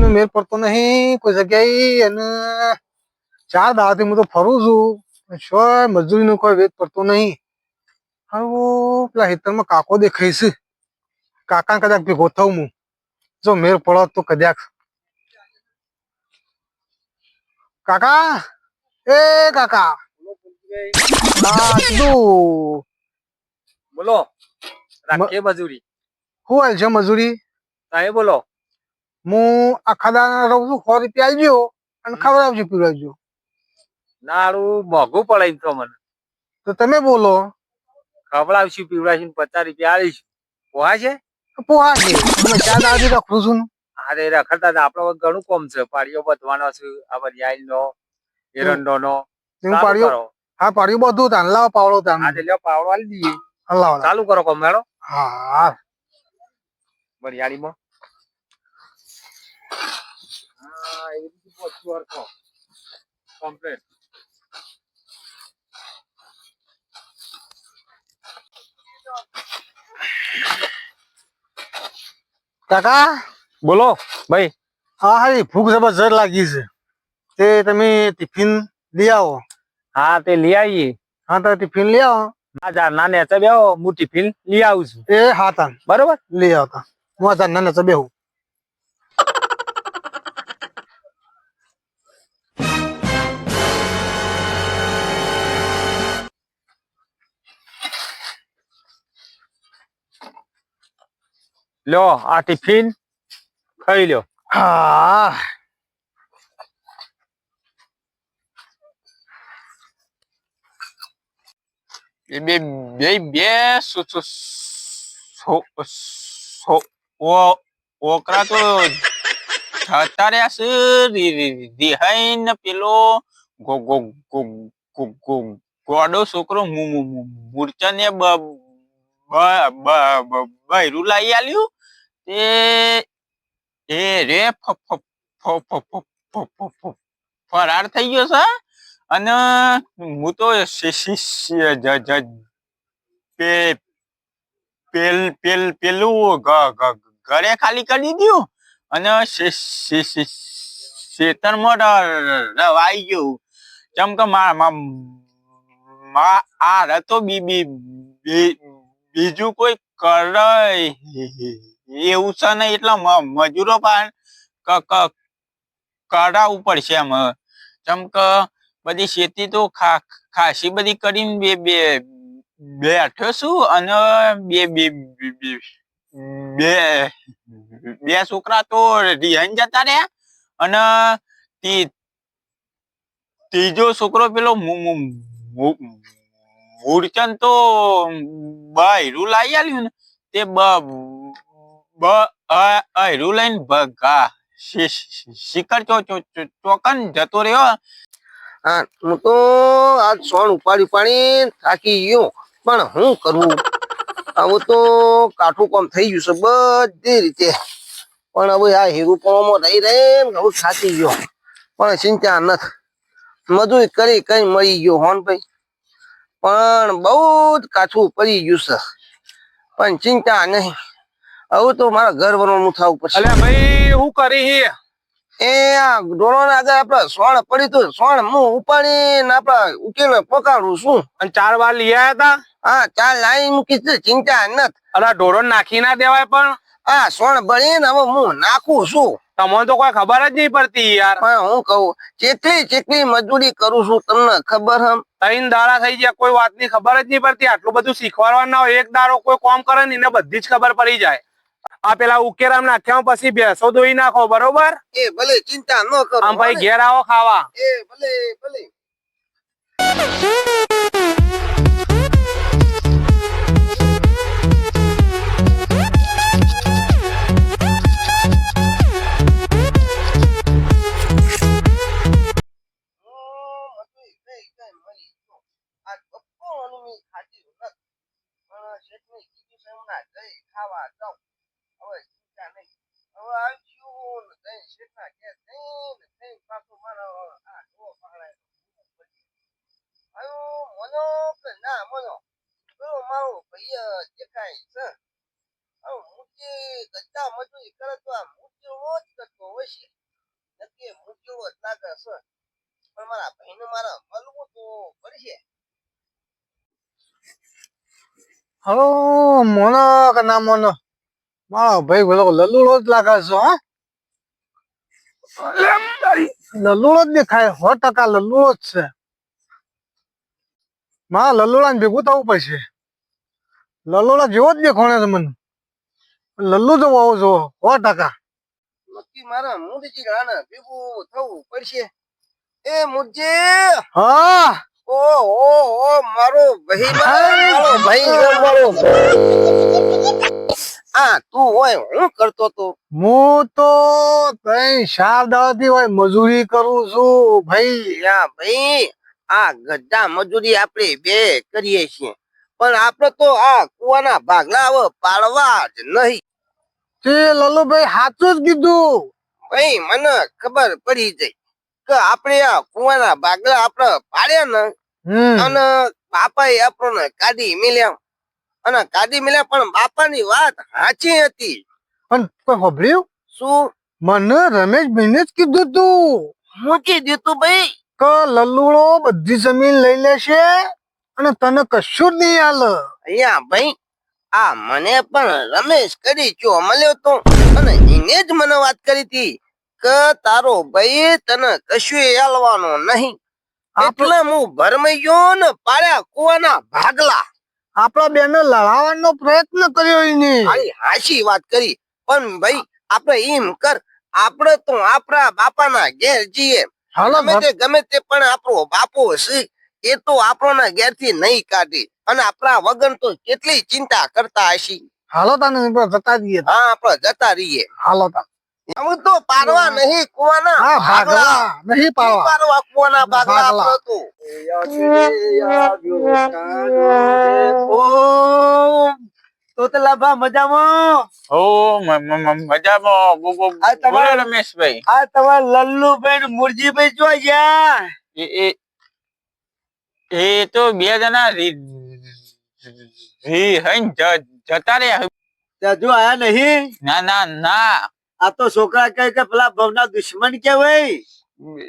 નો મેળ પડતો નહીં કોઈ જગ્યાએ અને 4 દાડાથી હું તો ફરું છું શું મજૂરીનો કોઈ વેત પડતો નહીં. હવે પેલા હેતરમાં કાકો દેખાય છે, કાકા કદાચ ભેગો થઉં હું, જો મેળ પડો તો કદાચ. કાકા, એ કાકા, હા કીધું બોલો. રાખીએ મજૂરી. શું હાલ છે મજૂરી? તમે બોલો. હું આખા દાડા રહું છું, 100 રૂપિયા આલજો અને ખવડાવજો પીવડાવજો. નારું મોંઘું પડે તો મને. તો તમે બોલો. ખવડાવશું પીવડાવશું 50 રૂપિયા આલીશું. પોહા છે? પોહા છે, તમે 4 દાડાથી રખડું છું. અરે રખડતા હતા, આપડે ઘણું કોમ છે, પાડીઓ બધવાનો છે, આ બરિયાઈ નો, એરંડો નો. હા પાડ્યું બધું તાન લાવો પાવડો તાન. હા એટલે પાવડો આલી દઈએ. લાવો ચાલુ કરો કોમ મેળો. હા બરિયાળીમાં. હા એ બધું પોચું અર્થો કમ્પ્લીટ. કાકા બોલો ભાઈ. હા હારી ભૂખ જબરજસ્ત લાગી છે, તે તમે ટિફિન લઈ આવો. હા તે લઈ આવીએ. હા તો ટિફિન લઈ આવો. ના નેચે બેહો, હું ટિફિન લઈ આવું છું. એ હા તાન બરોબર લઈ આવતા હું આ ના નેચે બેહું. લ્યો આ ટિફિન ખાઈ લ્યો. હા બે બે બે ઓકરા તો જતા રહ્યા છે. રિહાઈ ને પેલો ગોડો છોકરો મૂર્છા ને બૈરું લાવી આલ્યું તે રે ફરાર થઈ ગયો છે. અને હું તો પેલું ઘરે ખાલી કરી દીધું અને ખેતરમાં રવાઈ ગયું. જેમ કે આ તો બીજું કોઈ કરે એવું છે ને, એટલા મજૂરો પણ કરાવવું પડશે એમ. જેમ કે બધી ખેતી તો ખાસી બધી કરીને બેઠો છું અને બે છોકરા તો રિહાઈ જતા રહ્યા અને ત્રીજો છોકરો પેલો મૂર્છન તો બૈરું લાવી આલ્યું ને તે બૈરું લઈને ભગા શિખર ચોકન જતો રહ્યો. હા હું તો આજ સોન ઉપાડી થાકી ગયો, પણ હું કરું હવે તો કાઠું કામ થઈ ગયું છે બધી રીતે. પણ હવે આ હીરુપણમાં રહી હું થાકી ગયો, પણ ચિંતા નથી. મજૂરી કરી કઈ મળી ગયો હોન ભાઈ, પણ બહુ જ કાઠું પડી ગયું છે, પણ ચિંતા નહીં. હવે તો મારા ઘર વરવાનું થવું પડશે. અલ્યા ભાઈ હું કરી એ આ ડોળો ને આગળ આપડે સોણ પડી તું, સોણ હું ઉપાડીને આપડે ઉકેલે પકાડું છું. અને 4 વાર લઈ આવ્યા હતા. હા 4 લાઈન મૂકી છે, ચિંતા નથી. અલા ઢોરો નાખી ના દેવાય. પણ આ સોણ બળીને હવે હું નાખું છું. તમને તો કોઈ ખબર જ નહીં પડતી યાર. પણ હું કહું ચેટલી મજૂરી કરું છું તમને ખબર? 3 દાડા થઈ ગયા, કોઈ વાતની ખબર જ નહીં પડતી. આટલું બધું શીખવાડવા ના હોય, એક દાડો કોઈ કામ કરે ને એને બધી જ ખબર પડી જાય. આ પેલા ઉકેરામ નાખ્યા પછી ભેંસો ધોઈ નાખો, બરોબર? એ ભલે ચિંતા ન કરો. આમ ભાઈ ઘેર આવો ખાવા. એ ભલે ભલે. ખાવા જાઉં હવે ચિંતા નહીં. હવે આવ્યું પાછું મારા આ મનો કે ના મનો પેલો મારો ભાઈ દેખાય છે. હવે મૂર્તિ ગદ્દા મજૂરી કરે તો આ મૂર્તિ રોજ કરતો હોય છે. છે પણ મારા ભાઈને મારા મળવું તો પડશે. હલો મોનો કે ના મોનો મારો ભાઈ પેલો લલ્લુડો જ લાગે છે હો લલ્લુડો જ દેખાય 100% લલ્લુડો જ છે મારા લલ્લુડા ભેગું થવું પડશે લલ્લુડા જેવો જ દેખાણે છે મને લલ્લુ તો આવો જો 100%. નક્કી મારા મૂળજી ગાના ભેગું થવું પડશે. એ મૂળજી હા ઓ ઓ ઓ મારો ભાઈ મારો ભાઈ આ તું હોય હું કરતો તો હું તો તઈ 4 દાડાથી હોય મજૂરી કરું છું ભાઈ યા ભાઈ આ ગધા મજૂરી આપણે બે કરીએ છીએ પણ આપણે તો આ કુવાના ભાગલા હવે પાડવા જ નહીં. તે લલ્લુભાઈ સાચું જ કીધું ભાઈ મને ખબર પડી જાય કે આપણે આ કુવાના ભાગલા આપણે પાડ્યા ને અને બાપાએ આપણને કાઢી મિલ્યા અને કાઢી મિલ્યા પણ બાપાની વાત સાચી હતી. પણ કોઈ ખબર્યું શું મને રમેશભાઈને જ કીધું તું મૂકી દીધું ભાઈ? કે લલ્લુડો બધી જમીન લઈ લેશે અને તને કશું જ નહીં હાલ અહીંયા ભાઈ આ મને પણ રમેશ કરી ચો મળ્યો તો અને એને જ મને વાત કરી હતી કે તારો ભાઈ તને કશું હાલવાનો નહીં એટલે હું ભરમાઈ ગયો ને પાડ્યા કુવાના ભાગલા. આપણા બેને લડાવવાનો પ્રયત્ન કર્યો એને આની હાચી વાત કરી પણ ભાઈ આપણે એમ કર આપણે તો આપણા બાપાના ઘેર જઈએ હાલો ગમે તે પણ આપણો બાપો છે એ તો આપણોના ઘેર થી નહીં કાઢી અને આપણા વગર તો કેટલી ચિંતા કરતા હશી. હાલો તને જતા દઈએ હા આપણે જતા રહીએ. હાલો તા હું તો પાડવા નહીં કુવાના હા ભાગલા ભાગલા નહીં પાડવા પાડવા કુવાના ભાગલા ભાગલા. આપણે તો તોતલાભા મજામાં? ઓ મજામાં આ તમારે- બોલો રમેશભાઈ. આ તમારા લલ્લુભાઈ ને મુરજીભાઈ જોઈ ગયા? એ એ એ તો બે જણા જતા રહ્યા. ત્યાં જો આયા નહીં? ના ના ના આ તો છોકરા કહે કે પેલા ભવના દુશ્મન કેવાય.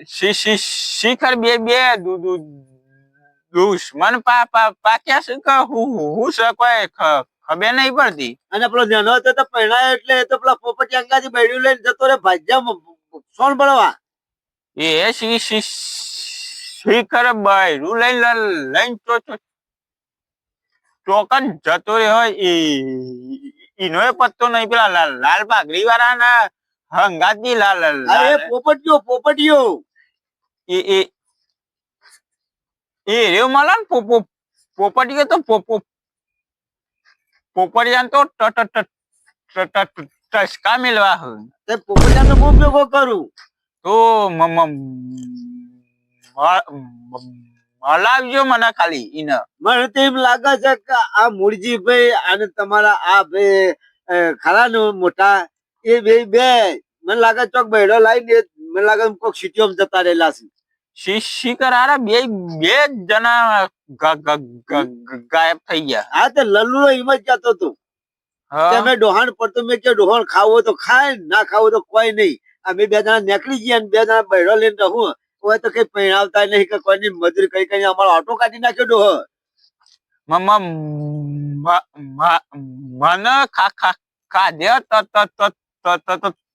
શિખર બે બે દુશ્મન પાક્યા છે કે હું છે કોઈ ખબર નહીં પડતી. અને પેલો નાનો હતો તો પહેણાયો એટલે એ તો પેલા પોપટી અંગાથી બૈડું લઈને જતો રે ભાજ્યા સોન બળવા. એ શિખર બૈરું લઈને ચોકન જતો રહ્યો હોય એનો પત્તો નહીં. પેલા લાલ પાઘડી વાળા ના હંગાતી લાલ અરે પોપટીયો પોપટીયો એ એ એ રહ્યો મળે ને પોપટીઓ તો પોપડિયાને તો ટસકા મેળવા હોય તે પોપટિયાનો હું ભેગો કરું. તો હલાવજો મને ખાલી ઈને. મને તો એમ લાગે છે કે આ મુરજીભાઈ અને તમારા આ ભાઈ ખરા ને મોટા એ બે મને લાગે ચોક બૈડો લાવીને મને લાગે કોઈક સિટીઓમાં જતા રહેલા છે. શિખર આરા બે જણા ગાયબ થઈ ગયા. હા તે લલ્લુ એમ જ કહેતો હતો હા. તમે ડોહાણ પડતો મેં કે ડોહાણ ખાવો તો ખાય ના ખાવો તો કોઈ નહીં. અમે બે જણા નીકળી ગયા ને બે જણા બૈડો લઈને રહું હોય તો કઈ પહેણાવતા નહીં કે કોઈની મજૂરી કઈ કઈ અમારો ઓટો કાઢી નાખ્યો ડોહો. મને ખાધે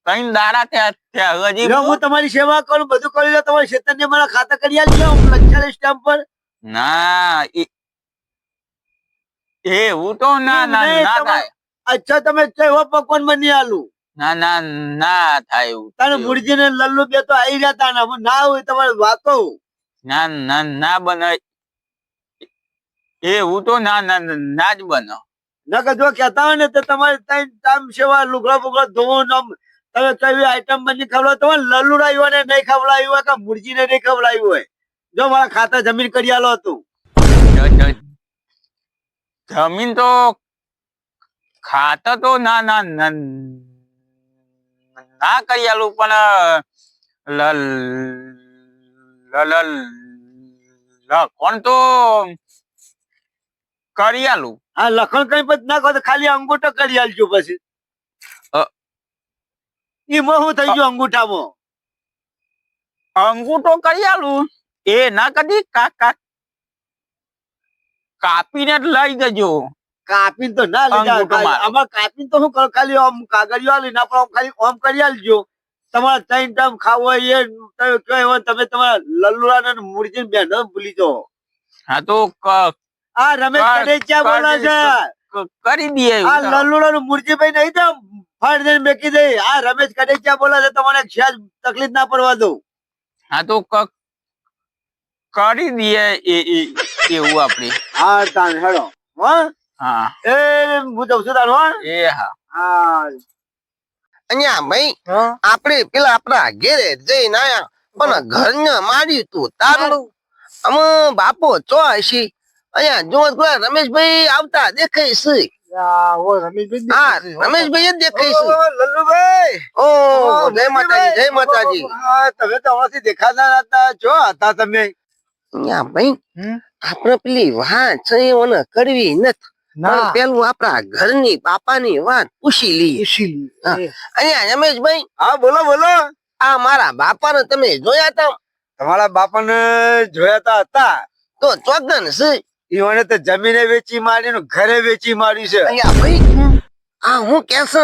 ત્રણ દાડા થયા હજી. લ્યો, હું તમારી સેવા કરું બધું કરી દઉં તમારી શેતનને મારા ખાતા કરી આલજો લક્ષાલે સ્ટેમ્પ પર. ના એવું તો ના ના નહીં, ના તમે- થાય. અચ્છા તમે કેવા પકવાન બની આલું ના ના ના થાય એવું. તારે મુરજી ને લલ્લુ બે તો આવી રહ્યા તા ને હું ના હોય તમારી વાતો. ના ના ના બને એવું તો ના ના ના જ બને. નકર જો કહેતા હોય ને તો તમારે ત્રણ ટાઈમ સેવા લુગડા બુગડા ધોવું ને આમ તમે કઈ આઈટમ બની ખવડાવો તમારે લલ્લુડાયું ને નહીં ખવડાયું હોય કે મુરજી ને નહીં ખવડાયું હોય. જો મારા ખાતા જમીન કરી આલો હતું. જમીન તો ખાતા તો ના ના ના કરી આલું પણ કોણ તો કરી આલું. આ લખણ કઈ પછી નાખો તો ખાલી અંગૂઠો કરી આલજો પછી. એમાં શું થઈ ગયું અંગૂઠામાં? અંગૂઠો કરી આલું એ ના કદી કાપીને જ લઈ જજો. કાપીને તો ના લીધા અંગૂઠો મારો. આમાં કાપીને તો શું કરું? ખાલી આમ કાગળિયો આલી ના પણ ખાલી ઓમ કરી આલજો. તમારે ત્રણ ટાઈમ ખાવું હોય એ તમે કયો હોય તમે તમારા લલ્લુડા ને મુરજી બેન ભૂલી જાઓ. હા તો આ રમેશ કડેચિયા બોલે છે. કરી દઈએ આ લલ્લુડા નું મુરજીભાઈ નહીં તો ફાડ દઈને મેકી દે. આ રમેશ કડેચિયા બોલે છે, તમને સહેજ તકલીફ ના પડવા દઉં. હા તો કરી દઈએ એવું આપણે. હા તાન હેડો હા. હા એ હું જઉં છું તાન હો. એ હા હા અહીંયા ભાઈ હા આપણે પેલા આપણા ઘેરે જઈને આયા પણ ઘરને માર્યું તું તારું. અમે બાપો ચો હશી અહીંયા જો પેલા રમેશભાઈ આવતા દેખાય છે. યા, ઓ રમેશભાઈ હા દેખાય છે, હો. રમેશભાઈ જ દેખાય છે. લલ્લુભાઈ ઓ જય માતાજી જય માતાજી. હા, તમે તો હમણાંથી દેખાતા નતા. જો હતા તમે. અહીંયા ભાઈ હમ? આપણે પેલી વાત છે એને કરવી નથી પણ ના પેલું આપણા ઘરની બાપાની વાત પૂછી લઈએ. પૂછી હા. લઈએ. અહીંયા રમેશભાઈ હા બોલો બોલો. આ મારા બાપાને તમે જોયા હતા તમારા બાપાને જોયા હતા તો ચોગન છે. ઈવને તો જમીને વેચી મારી ને ઘરે વેચી મારી છે. અહીંયા ભાઈ આ હું કેસ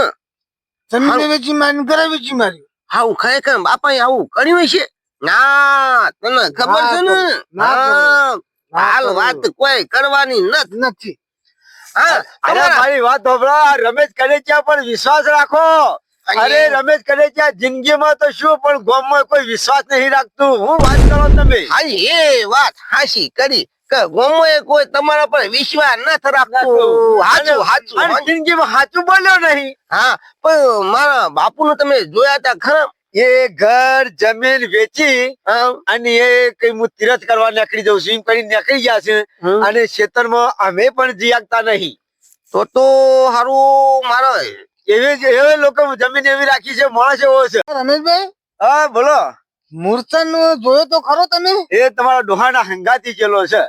જમીને વેચી મારી, ઘરે વેચી મારી. આવું ખરેખર બાપાએ આવું કર્યું છે? ના તને ખબર છે ને? ના હા, ના હાલ કર્યું. વાત કોઈ કરવાની નથી. નથી. હા અરે તમારા- મારી વાત સાંભળો. આ રમેશ કડેચિયા પર વિશ્વાસ રાખો. અરે રમેશ કડેચિયા જિંદગીમાં તો શું પણ ગામમાં કોઈ વિશ્વાસ નહીં રાખતું. હું વાત કરો તમે. હાલી એ વાત હાસી કરી કે ગોમોએ કોઈ તમારા પર વિશ્વાસ નથી રાખતું. હાચું હાચું અને જિંદગીમાં સાચું બોલ્યો નહીં. હા પણ મારા બાપુને તમે જોયા હતા ખરા? એ ઘર જમીન વેચી હા, અને એ કઈ હું તીરથ કરવા નીકળી જઉં છું એમ કરી નીકળી ગયા છે. હમ. અને ખેતરમાં અમે પણ જીયાકતા નહીં. તો હારું મારો એવી લોકો જમીન એવી રાખી છે. માણસ એવો છે. રમેશભાઈ હા બોલો. મૂર્છન જોયો તો ખરો તમે? એ તમારા ડોહાના હંગાતી ચેલો છે.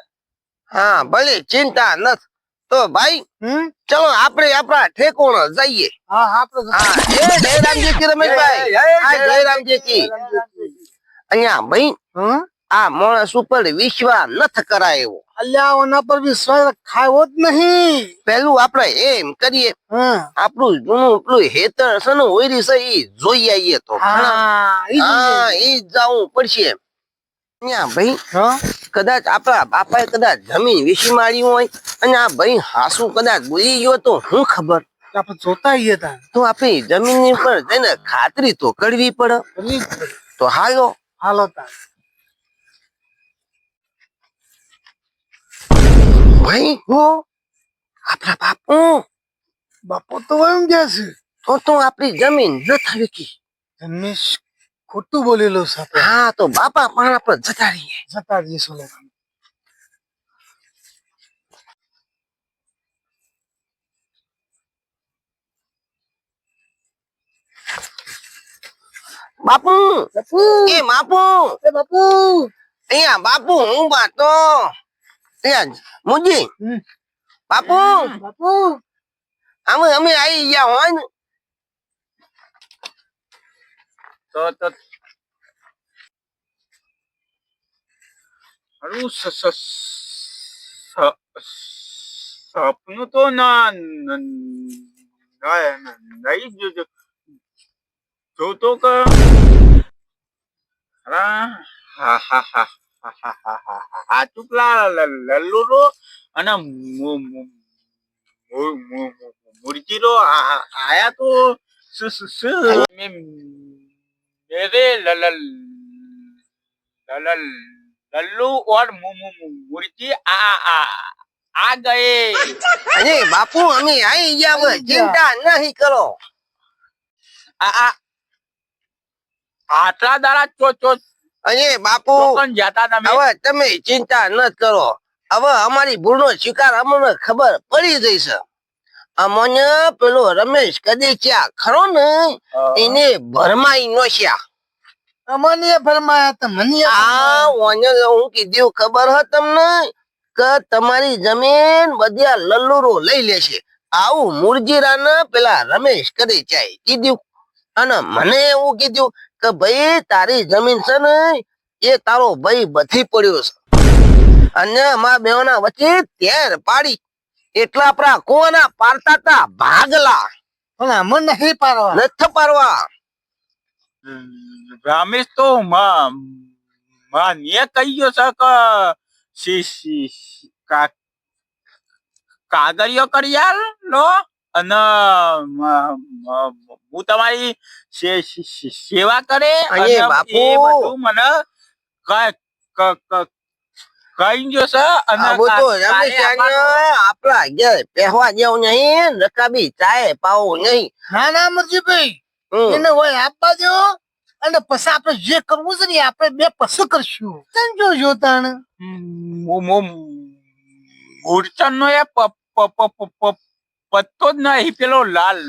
હા ભલે ચિંતા નથી. તો ભાઈ હમ? ચલો આપણે આપણા ઠેકોણ જઈએ. હા આપણે હા એ જયરામજી કી રમેશભાઈ. હા જયરામજી કી. અહીંયા ભાઈ હમ? આ માણસ ઉપર વિશ્વાસ નથી કરાય એવો. અલ્યા ઓના પર વિશ્વાસ રખાયો જ નહીં. પેલું આપણે એમ કરીએ હા આપણું જૂનું પેલું હેતર છે ને ઓયરી છે ઈ જોઈ આવીએ તો. હા ઈ જ હા ને. ઈ જવું પડશે. અહીંયા ભાઈ હા કદાચ આપણા બાપાએ કદાચ જમીન વેચી મારી હોય અને આ ભાઈ હાસુ કદાચ બોલી ગયો તો હું ખબર. આપણે જોતા આવીએ તા. તો આપણી જમીનની પર જઈને ખાતરી તો કરવી પડે. કરવી જ પડે. તો હાલો હાલો તા. ભાઈ હો આપણા બાપુ બાપો તો એમ કે છે તો આપણી જમીન ન થવી કી. રમેશ ખોટું બોલેલો છે આપણે. હા તો બાપા પાણા પર જતા રહીએ. જતા જઈશું લેવા. બાપુ બાપુ એ બાપુ એ બાપુ અહીંયા બાપુ હું બાતો અહીંયા મુજી હમ. બાપુ બાપુ અમે આવી ગયા હોય ને તો હારું સપનું તો નહીં જોતો કે હાચું પેલા લલ્લુરો અને મુરજીરો આયા તો मेरे लल्लू और मुर्गी आ गए. અરે બાપુ અમે આવી ગયા હવે ચિંતા નહીં કરો. આટલા દાડા અરે બાપુ ચોકન જતા તમે. હવે તમે ચિંતા ન કરો. હવે અમારી ભૂલનો શિકાર અમને ખબર પડી જઈ છે. અમને પેલો રમેશ કદેચિયા ખરો ને એને ભરમાઈ નોશ્યા. અમને ફરમાયા તમને આ ઓને હું કીધું ખબર હે તમને કે તમારી જમીન બધા લલ્લુરો લઈ લેશે. આવું મુરજીરાને પેલા રમેશ કદેચિયાએ કીધું અને મને એવું કીધું કે ભાઈ તારી જમીન છે ને એ તારો ભાઈ બધી પડ્યો છે અને અમારા બેઓના વચ્ચે તેર પાડી એટલા આપણા કોના પાડતા તા ભાગલા પણ આમાં નહીં પાડવા નથી પાડવા. રમેશ તો મને કહી ગયો છે કે કાગળિયો કરી આલ લો અને હું તમારી સેવા કરે અરે અને બાપુ. એ બધું મને કહી ગયો છે અને આ બધું કાલે રમેશ આવવાનું. આપણા ઘેર પહેવા જેવું નહીં રકાબી ચાય પાવું નહીં. ના ના મરજીભાઈ હમ. એને હોય આપવા દો અને પછી આપણે જે કરવું છે ને એ આપણે બે પછી કરશું તને જોજો તાણ મૂર્છન નો એ પત્તો જ નહીં પેલો લાલ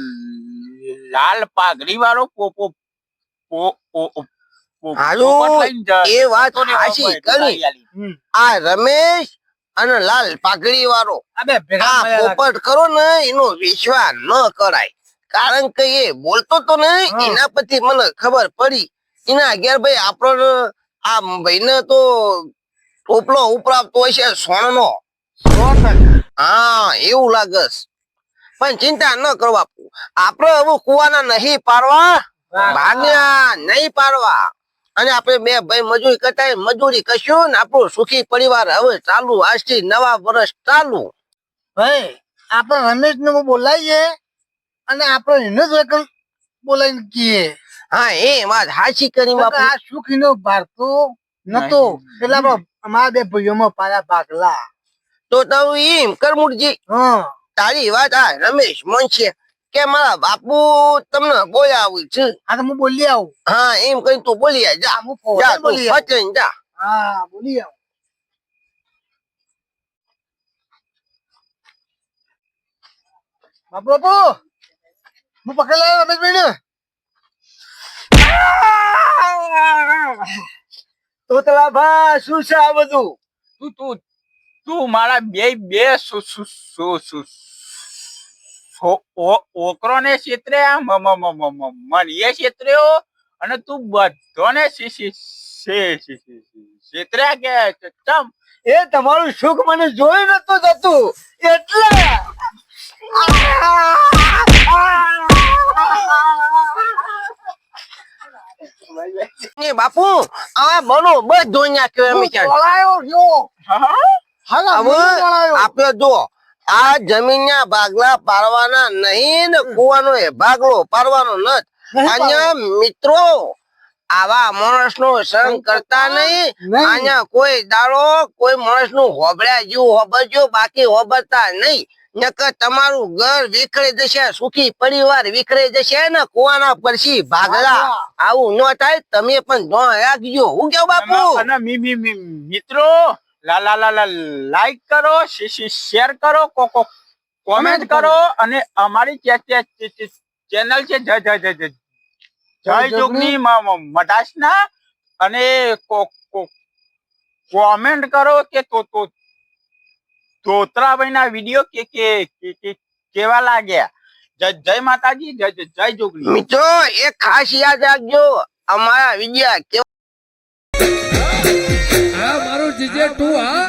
લાલ પાઘડી વાળો હાલો, એ વાત હાચી કરી. આ રમેશ અને લાલ પાઘડી વાળો અબે ભેગા આ મળ્યા પોપટ કરો ને એનો વિશ્વાસ ન કરાય કારણ કે એ બોલતો તો નહીં હા. એના પછી મને ખબર પડી એના ઘેર ભાઈ આપણો આ ભાઈને તો ટોપલો ઉપરાવતો હોય છે સોનનો. 100%. હા એવું લાગે છે. પણ ચિંતા ન કરવા આપણે હવે કુવાના નહીં પાડવા ભાગ્યા નહીં પાડવા અને આપણે બે ભાઈ મજૂરી કરતા મજૂરી કરશું ને આપણું સુખી પરિવાર હવે ચાલુ આજથી નવા વર્ષ ચાલુ. ભાઈ આપણે રમેશ ને બોલાવીએ અને આપણે એને જ એક બોલાવીને કહીએ હા એ વાત હાચી કરી કે બાપુ. આ સુખીનો ભારતો નતો પેલા આપણે અમારા બે ભાઈઓમાં પાડ્યા ભાગલા તો તારું એમ કરમુરજી હા તારી વાત આ રમેશ મનશે કે મારા બાપુ તમને બોલાવું છે. આ તો હું બોલી આવું હા એમ કઈ તું બોલી આય. જા હું જા તું બોલી આવું વચન જા. હા બોલી આવું બાપુ બાપુ હું પકડી લાવ્યો રમેશભાઈ ને તોતલા ભા શું છે આ બધું? તું તું તું મારા બે ઓકરો ને ક્ષેત્રે મને ક્ષેત્ર્યો અને તું બધોને ક્ષેત્ર્યા કે ચમ એ તમારું સુખ મને જોઈ નતું જતું એટલે એ બાપુ આ બનો બધો નાખ્યો એમ હું ક્યાં. બોલાયો રહ્યો હાલ હવે આપણે જો આ જમીનના ભાગલા પાડવાના નહીં ને કુવાનો એ ભાગલો પાડવાનો નથી. અહીંયા મિત્રો આવા માણસ નો સંગ કરતા નહીં. અહીંયા કોઈ દાડો કોઈ માણસ નું હોબળ્યા જેવું હોબળજો બાકી હોબળતા નહીં નકર તમારું ઘર વિખરે જશે સુખી પરિવાર વિખરે જશે ને કુવાના પરથી ભાગલા આવું ન થાય. તમે પણ ધ્યાન રાખજો. હું કેવું બાપુ? અને મિત્રો લાઈક કરો શેર કરો કોમેન્ટ કરો અને અમારી ચેનલ છે જય જોગની મઢાસના અને કોમેન્ટ કરો કે તોતરાભાઈ ના વિડીયો કેવા લાગ્યા. જય માતાજી જય જોગની. મિત્રો એક ખાસ યાદ રાખજો અમારા વિદ્યા કેવા આ મારું જીજે 2 હા